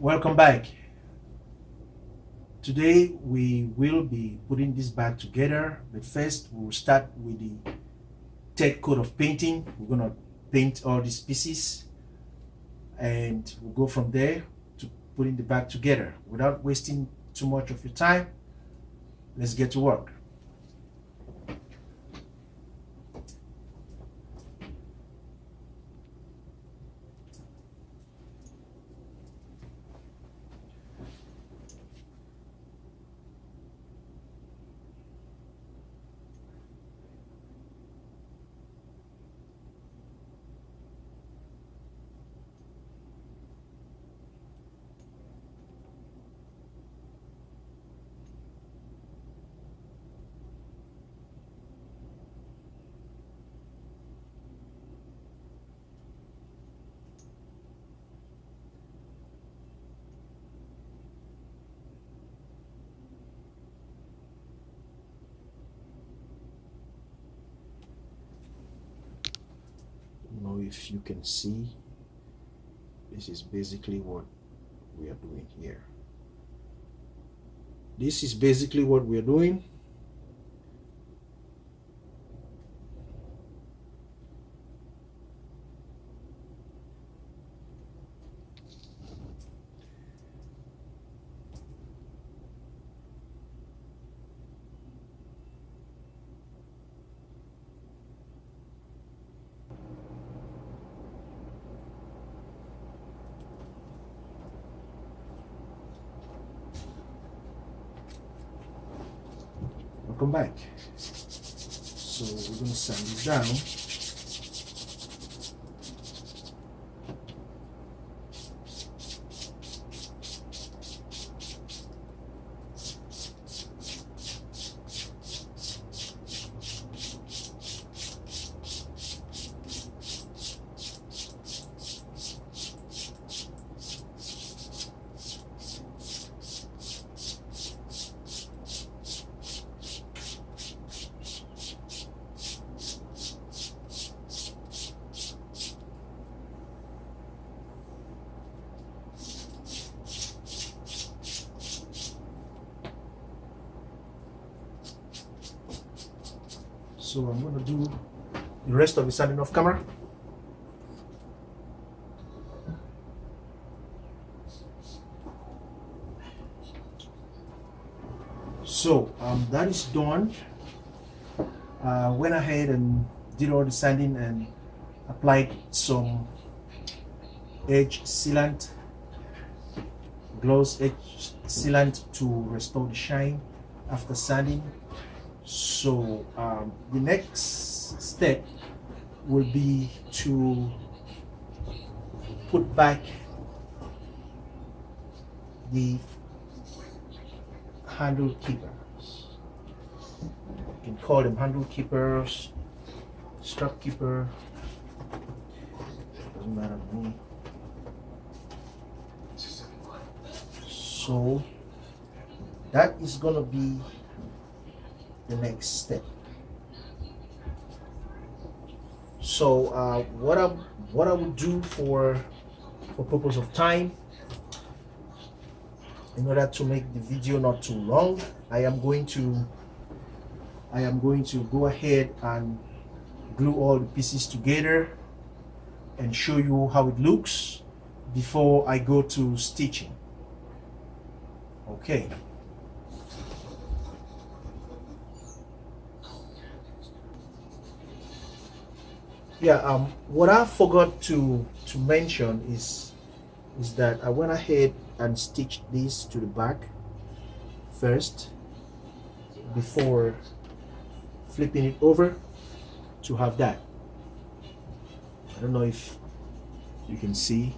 Welcome back. Today we will be putting this bag together, but first we'll start with the third coat of painting. We're gonna paint all these pieces and we'll go from there to putting the bag together. Without wasting too much of your time, let's get to work. Know if you can see, this is basically what we are doing here. This is basically what we are doing. Welcome back. So we're going to sand this down. So I'm going to do the rest of the sanding off camera. So that is done. Went ahead and did all the sanding and applied some edge sealant, gloss edge sealant to restore the shine after sanding. So the next step will be to put back the handle keepers. You can call them handle keepers, strap keeper, doesn't matter to me. So that is gonna be the next step. So what I would do for purpose of time, in order to make the video not too long, I am going to go ahead and glue all the pieces together and show you how it looks before I go to stitching. Okay. Yeah, what I forgot to mention is that I went ahead and stitched this to the back first before flipping it over to have that. I don't know if you can see.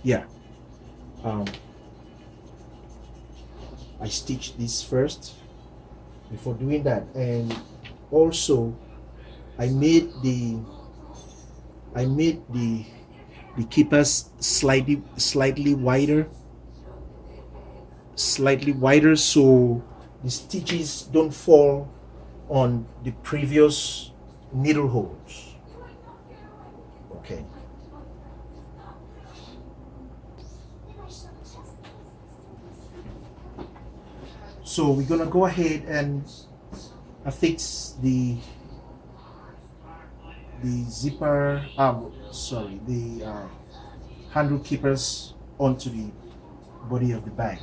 Yeah, I stitched this first before doing that, and also I made the keepers slightly wider, so the stitches don't fall on the previous needle holes. Okay. So we're gonna go ahead and affix the zipper, sorry, the handle keepers onto the body of the bag.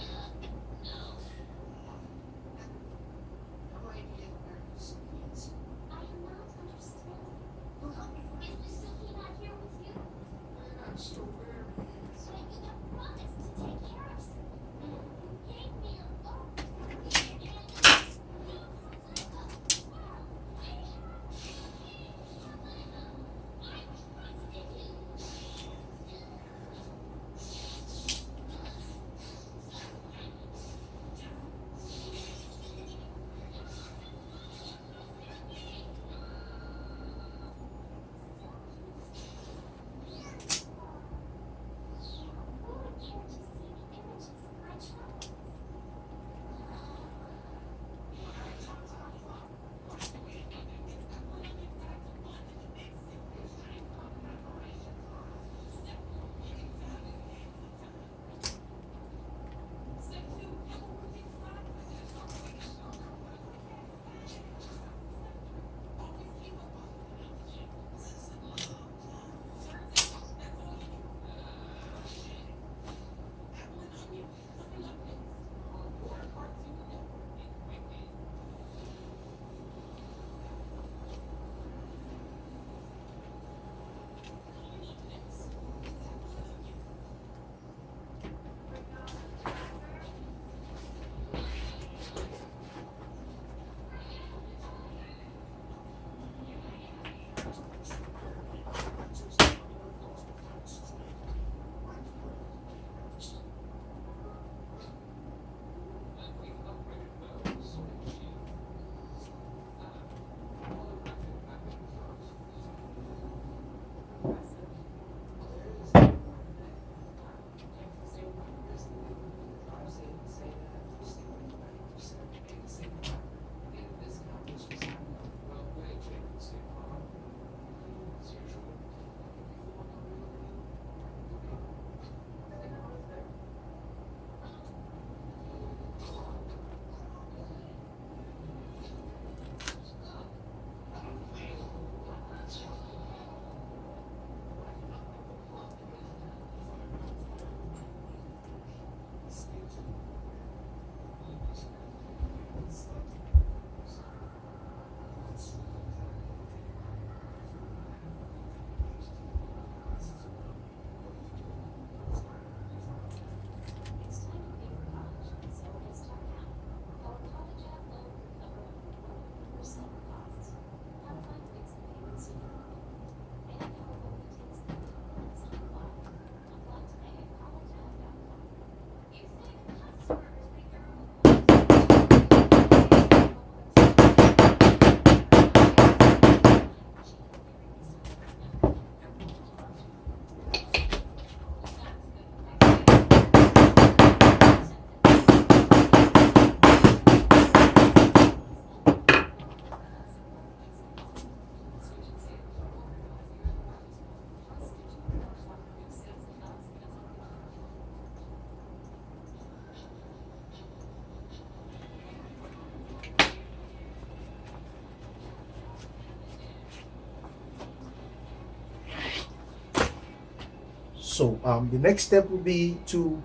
So the next step will be to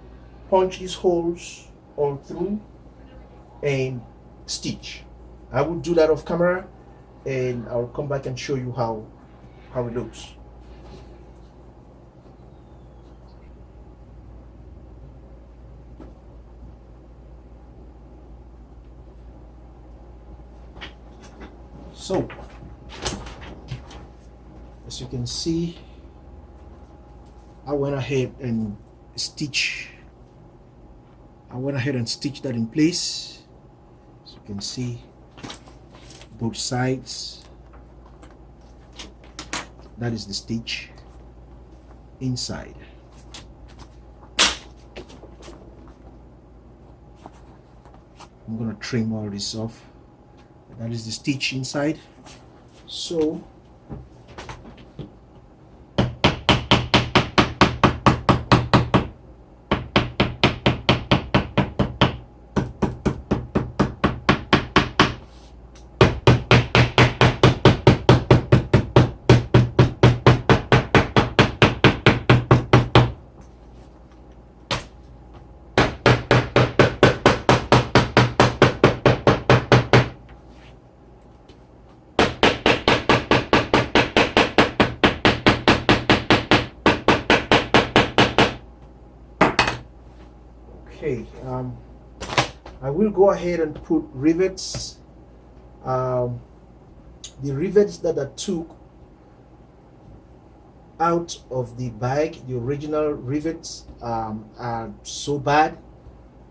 punch these holes all through and stitch. I will do that off camera, and I'll come back and show you how it looks. So as you can see, I went ahead and stitched that in place. As you can see, both sides. That is the stitch inside. I'm gonna trim all this off. That is the stitch inside. So I will go ahead and put rivets. The rivets that I took out of the bag, the original rivets, are so bad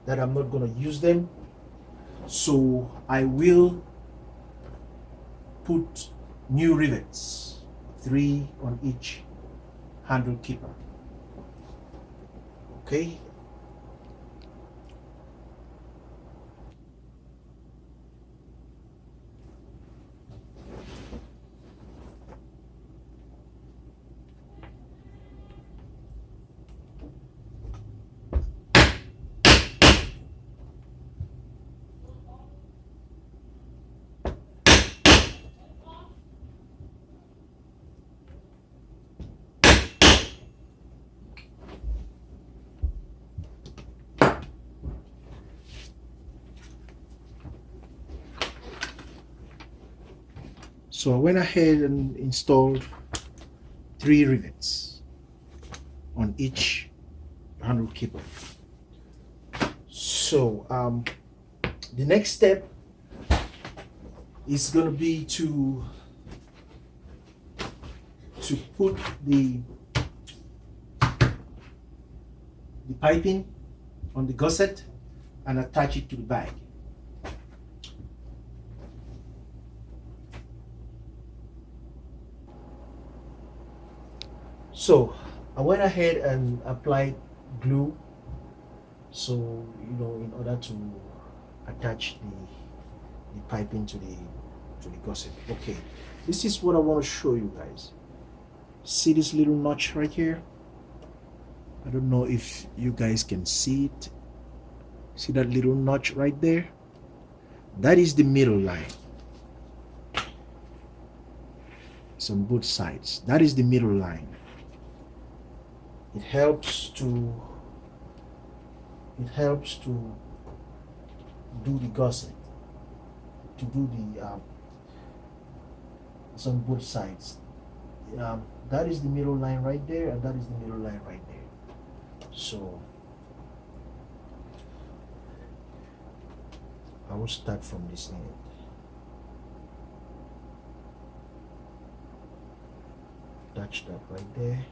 that I'm not going to use them. So I will put new rivets, 3 on each handle keeper. Okay. So I went ahead and installed 3 rivets on each handle keeper. So the next step is going to be to put the piping on the gusset and attach it to the bag. So I went ahead and applied glue, so in order to attach the piping to the gusset. Okay, this is what I want to show you guys. See this little notch right here? I don't know if you guys can see it. See that little notch right there? That is the middle line. It's on both sides. That is the middle line. It helps to do the gusset, to do the it's on both sides. That is the middle line right there, and that is the middle line right there. So I will start from this end. Touch that right there.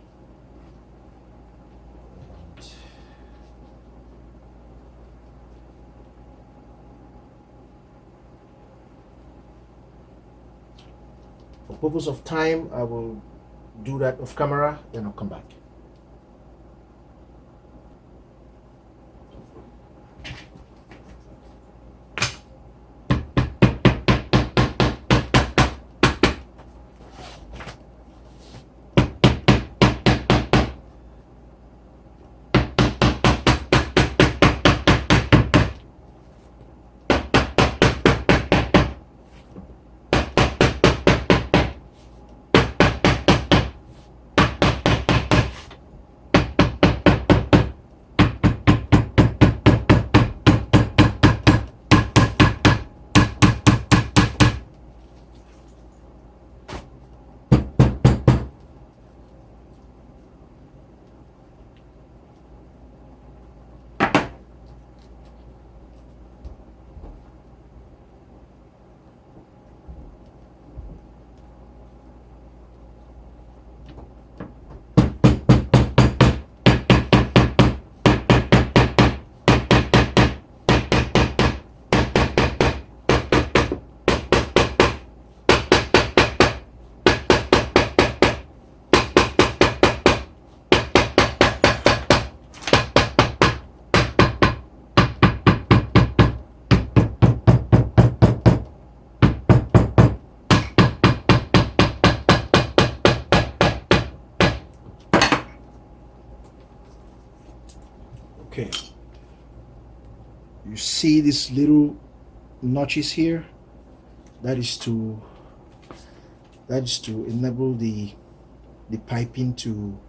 For purpose of time, I will do that off camera, then I'll come back. Okay, you see these little notches here? That is to enable the piping to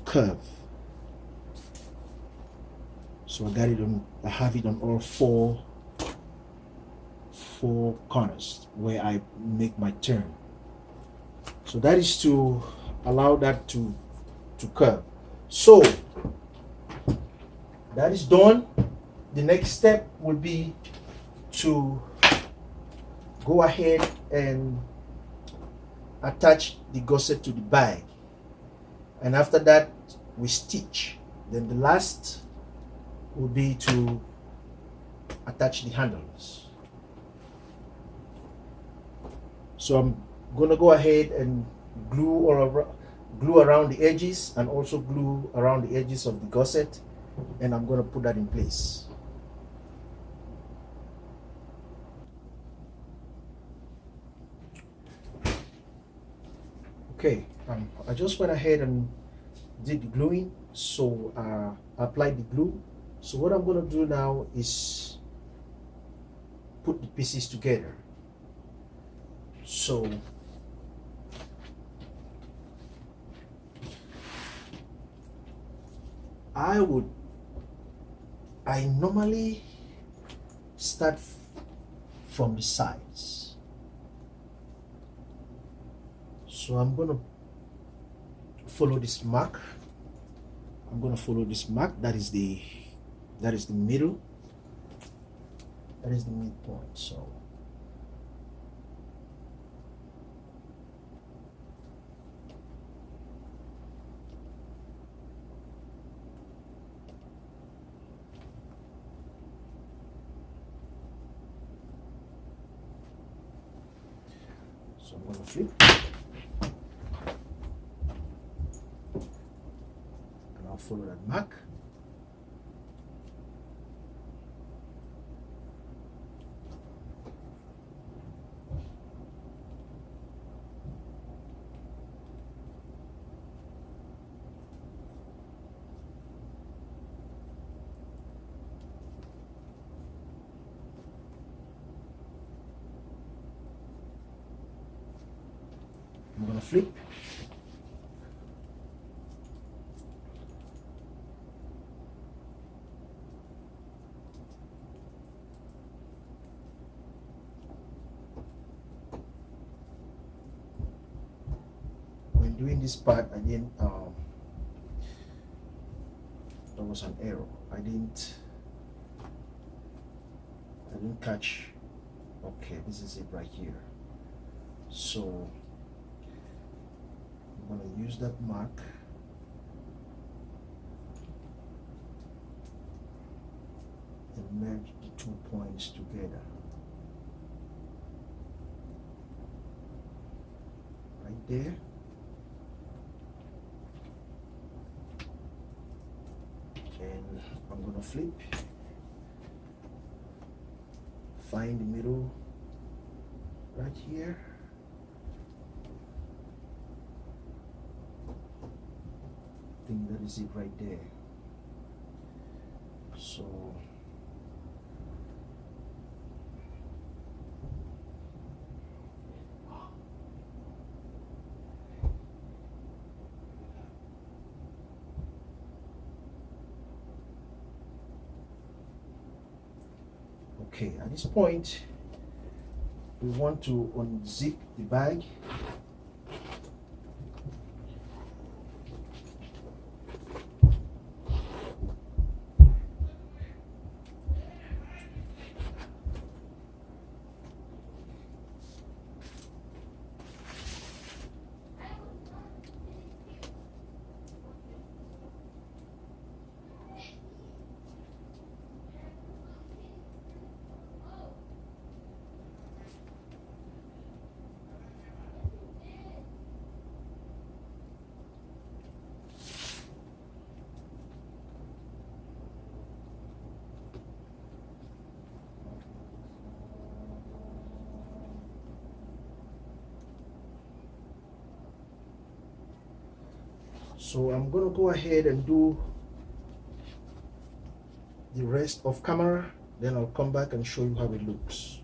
curve. So I have it on all four corners where I make my turn. So that is to allow that to curve. So that is done. the next step would be to go ahead and attach the gusset to the bag, and after that we stitch. Then the last would be to attach the handles. So I'm gonna go ahead and glue around the edges, and also glue around the edges of the gusset, and I'm gonna put that in place. Okay, I just went ahead and did the gluing, so I applied the glue. So what I'm gonna do now is put the pieces together. So I normally start from the sides. So I'm gonna follow this mark. I'm gonna follow this mark. That is the middle. That is the midpoint. So I'm gonna flip, and I'll follow that mark. I'm gonna flip. When doing this part, I didn't there was an error. I didn't catch. Okay, this is it right here. So I'm going to use that mark and merge the 2 points together. Right there. And I'm going to flip. Find the middle right here. I think that is it right there. So okay, at this point we want to unzip the bag. So I'm gonna go ahead and do the rest of camera, then I'll come back and show you how it looks.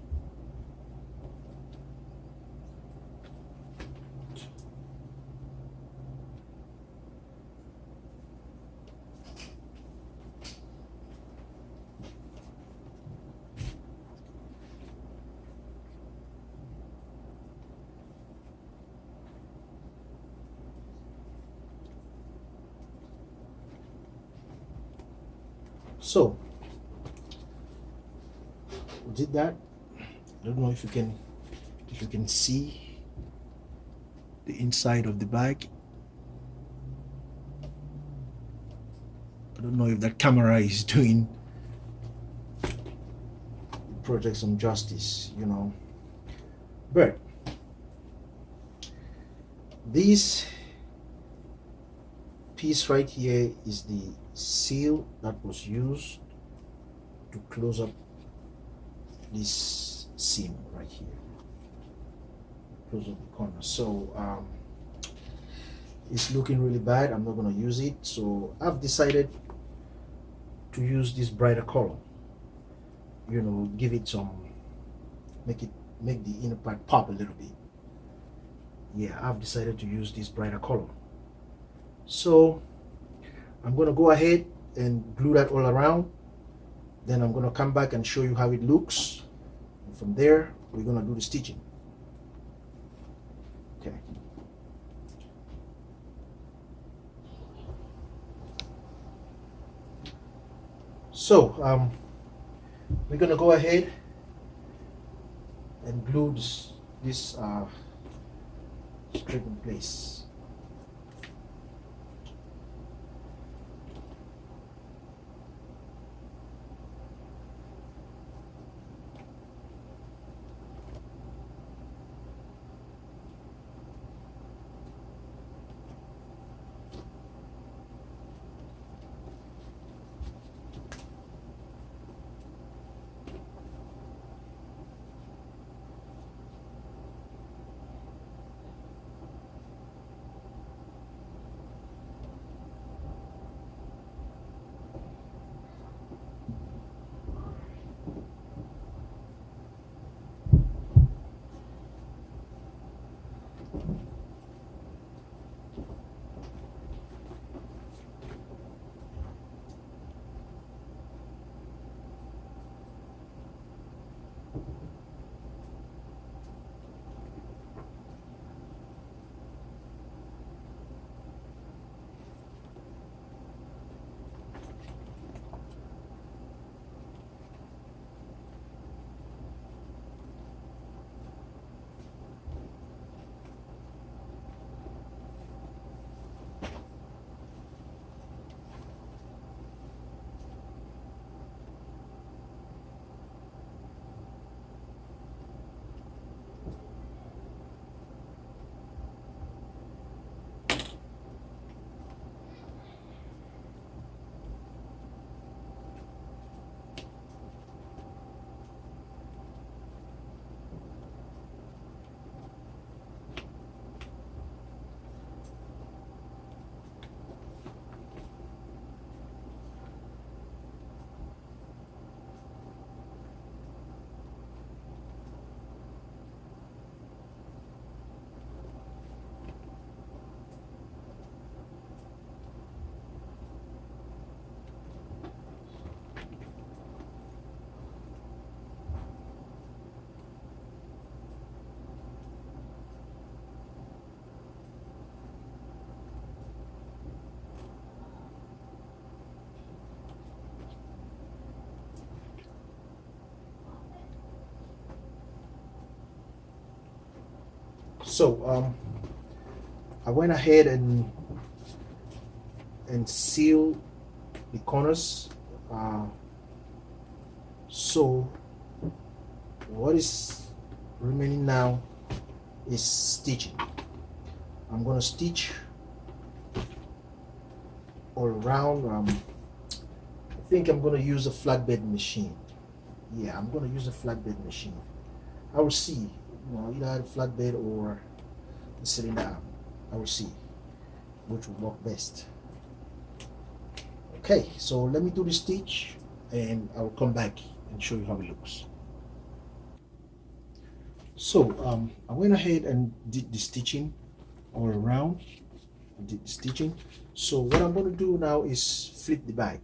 So did that. I don't know if you can see the inside of the bag. I don't know if that camera is doing the project some justice, you know. But this piece right here is the seal that was used to close up this seam right here, close up the corner. So it's looking really bad. I'm not going to use it, so I've decided to use this brighter color, you know, give it some, make the inner part pop a little bit. Yeah, I've decided to use this brighter color. So I'm going to go ahead and glue that all around. Then I'm going to come back and show you how it looks. And from there, we're going to do the stitching. Okay. So we're going to go ahead and glue this strip in place. So I went ahead and sealed the corners. So what is remaining now is stitching. I'm going to stitch all around. I think I'm going to use a flatbed machine. Yeah, I'm going to use a flatbed machine. I will see, you know, either a flatbed or the cylinder arm. I will see which will work best. Okay, so let me do the stitch and I will come back and show you how it looks. So I went ahead and did the stitching all around. I did the stitching. So what I'm going to do now is flip the bag.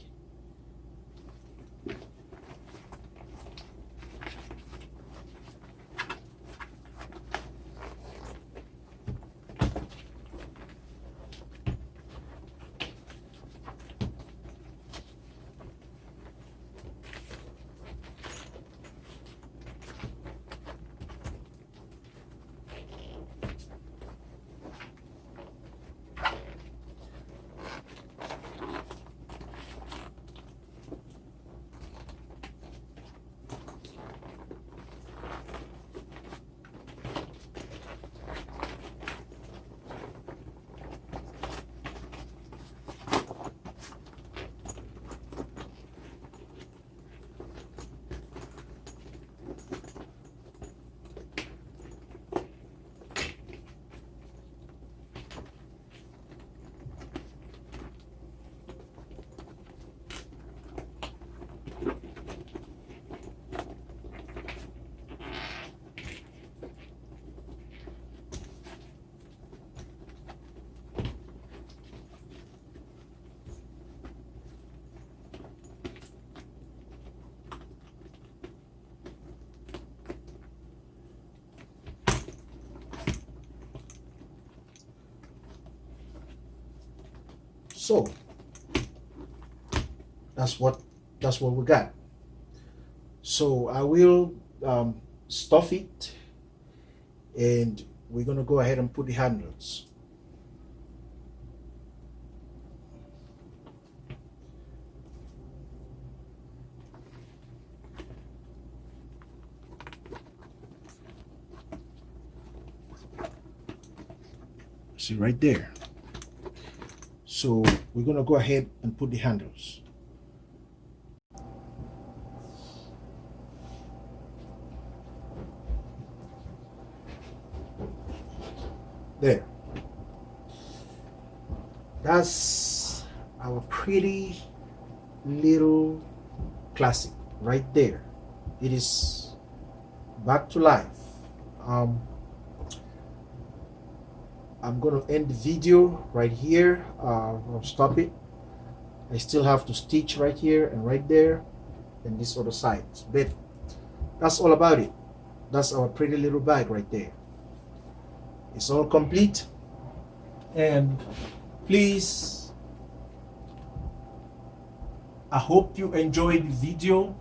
So that's what we got. So I will stuff it, and we're gonna go ahead and put the handles. See right there. So we're gonna go ahead and put the handles. There. That's our pretty little classic right there. It is back to life. I'm going to end the video right here. I'll stop it. I still have to stitch right here and right there and this other side. But that's all about it. That's our pretty little bag right there. It's all complete. And please, I hope you enjoyed the video.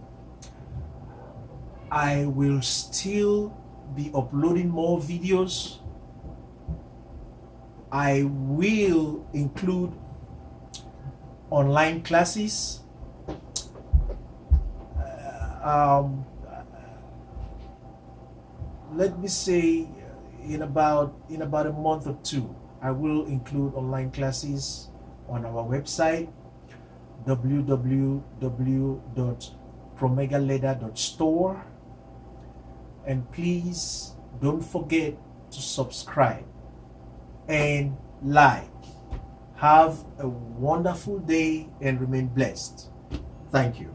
I will still be uploading more videos. I will include online classes. Let me say in about a month or two, I will include online classes on our website, www.promegaleather.store. And please don't forget to subscribe and like. Have a wonderful day and remain blessed. Thank you.